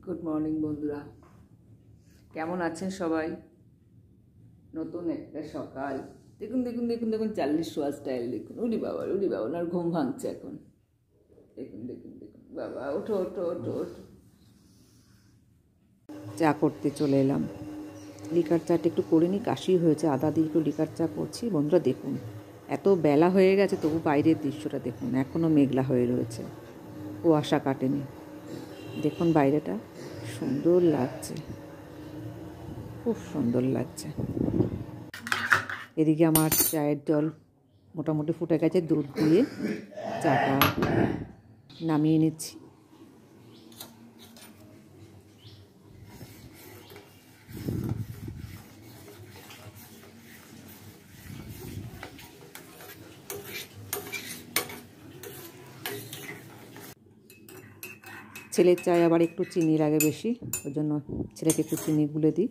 Good morning বন্ধুরা, কেমন আছেন সবাই? নতুন একটা সকাল। দেখুন দেখুন দেখুন দেখুন 40 শোয়া স্টাইল দেখুন। উড়ি বাবা ওনার ঘুম ভাঙছে এখন। দেখুন দেখুন দেখুন বাবা, ওঠো ওঠো ওঠো ওঠো। চা করতে চলে এলাম। লিকার চাটা একটু করে নিই, কাশি হয়েছে, আদা দিয়ে একটু লিকার চা করছি। বন্ধুরা দেখুন, এত বেলা হয়ে গেছে তবু বাইরের দৃশ্যটা দেখুন, এখনও মেঘলা হয়ে রয়েছে, কুয়াশা কাটেনি। দেখুন বাইরেটা সুন্দর লাগছে, খুব সুন্দর লাগছে। এদিকে আমার চায়ের জল মোটামুটি ফুটে গেছে, দুধ দিয়ে চাটা নামিয়ে নিচ্ছি। ছেলের চায় আবার একটু চিনি লাগে বেশি, ওই জন্য ছেলেকে একটু চিনি গুলে দিই।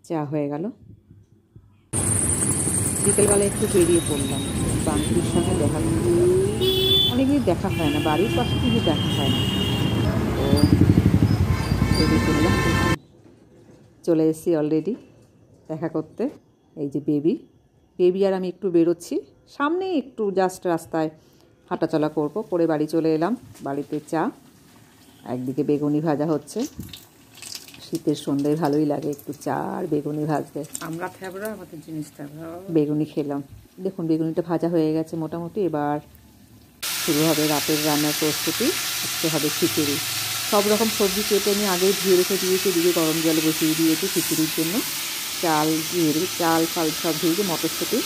চা হয়ে গেল। বিকেলবেলা একটু বেরিয়ে পড়লাম, বান্ধবীর সঙ্গে দেখা করতে। অনেকদিন দেখা হয় না, বাড়ির পাশে কিন্তু দেখা হয় না, তো বেরিয়ে পড়লাম। চলে এসেছি অলরেডি দেখা করতে। এই যে বেবি আর আমি একটু বেরোচ্ছি, সামনেই একটু জাস্ট রাস্তায় হাঁটাচলা করবো, করে বাড়ি চলে এলাম। বাড়িতে চা, একদিকে বেগুনি ভাজা হচ্ছে। শীতের সন্ধ্যায় ভালোই লাগে একটু চা আর বেগুনি ভাজতে। আমরা ফেবরা আমাদের জিনিসটা বেগুনি খেলাম। দেখুন বেগুনিটা ভাজা হয়ে গেছে মোটামুটি। এবার শুরু হবে রাতের রান্নার প্রস্তুতি। আজকে হবে খিচুড়ি। সব রকম সবজি কেটে আমি আগেই ধুয়ে রেখে দিয়েছি, দিকে গরম জলে বসিয়ে দিয়েছি খিচুড়ির জন্য। চাল দিয়ে দেবো, চাল ফাল সব ধুয়ে মটরশুঁটি,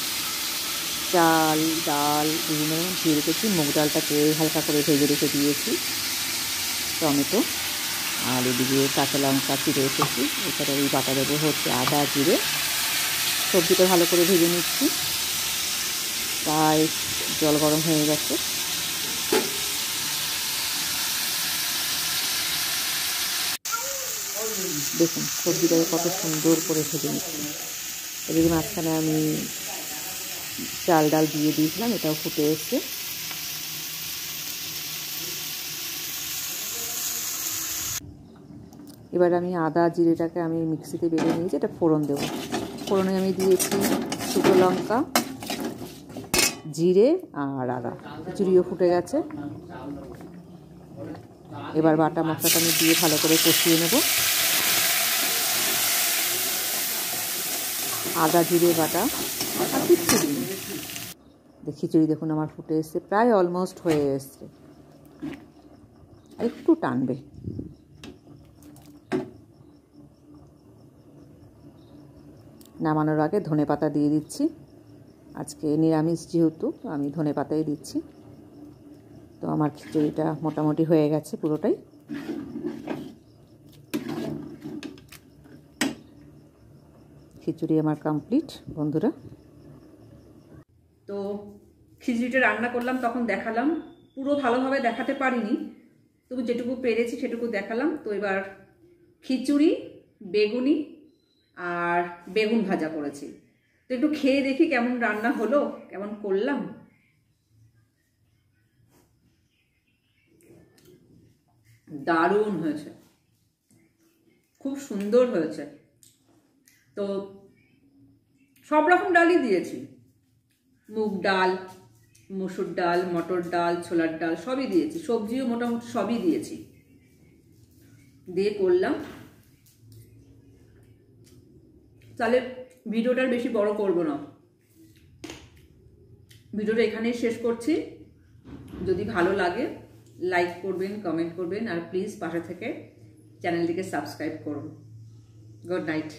চাল ডাল বিভিন্ন রকম ধুয়ে রেখেছি। মুগ ডালটাকে হালকা করে ভেজে রেখে দিয়েছি, টমেটো আর এদিকে কাঁচা লঙ্কা চিড়ে রেখেছি। এছাড়া এই বাটা দেবো হচ্ছে আদা জিরে। সবজিটা ভালো করে ভেজে নিচ্ছি, প্রায় জল গরম হয়ে গেছে। দেখুন সবজিটাকে কত সুন্দর করে ভেজে নিচ্ছি। এদিকে মাঝখানে আমি চাল ডাল দিয়ে দিয়েছিলাম, এটাও ফুটে এসছে। এবার আমি আদা জিরেটাকে আমি মিক্সিতে বেটে নিয়েছি, এটা ফোড়ন দেবো। ফোড়নে আমি দিয়েছি শুকনো লঙ্কা, জিরে আর আদা। খিচুড়িও ফুটে গেছে। এবার বাটা মশলাটা আমি দিয়ে ভালো করে কষিয়ে নেব। আদা জিরে বাটা আর খিচুড়ি। খিচুড়ি দেখুন আমার ফুটে এসছে, প্রায় অলমোস্ট হয়ে এসছে, একটু টানবে। নামানোর আগে ধনেপাতা দিয়ে দিচ্ছি। আজকে নিরামিষ যেহেতু আমি ধনেপাতাই দিচ্ছি। তো আমার খিচুড়িটা মোটামুটি হয়ে গেছে পুরোটাই। খিচুড়ি আমার কমপ্লিট বন্ধুরা। তো খিচুড়িটা রান্না করলাম, তখন দেখালাম, পুরো ভালোভাবে দেখাতে পারিনি, তবু যেটুকু পেরেছি সেটুকু দেখালাম। তো এবার খিচুড়ি, বেগুনি আর বেগুন ভাজা করেছি। তো একটু খেয়ে দেখি কেমন রান্না হলো, কেমন করলাম। দারুণ হয়েছে, খুব সুন্দর হয়েছে। তো সব রকম ডালই দিয়েছি, মুগ ডাল, মসুর ডাল, মটর ডাল, ছোলার ডাল সবই দিয়েছি, সবজিও মোটামুটি সবই দিয়েছি, দিয়ে করলাম। তাহলে ভিডিওটার বেশি বড় করব না, ভিডিওটা এখানেই শেষ করছি। যদি ভালো লাগে লাইক করবেন, কমেন্ট করবেন, আর প্লিজ পাশে থেকে চ্যানেলটিকে সাবস্ক্রাইব করুন। Good night.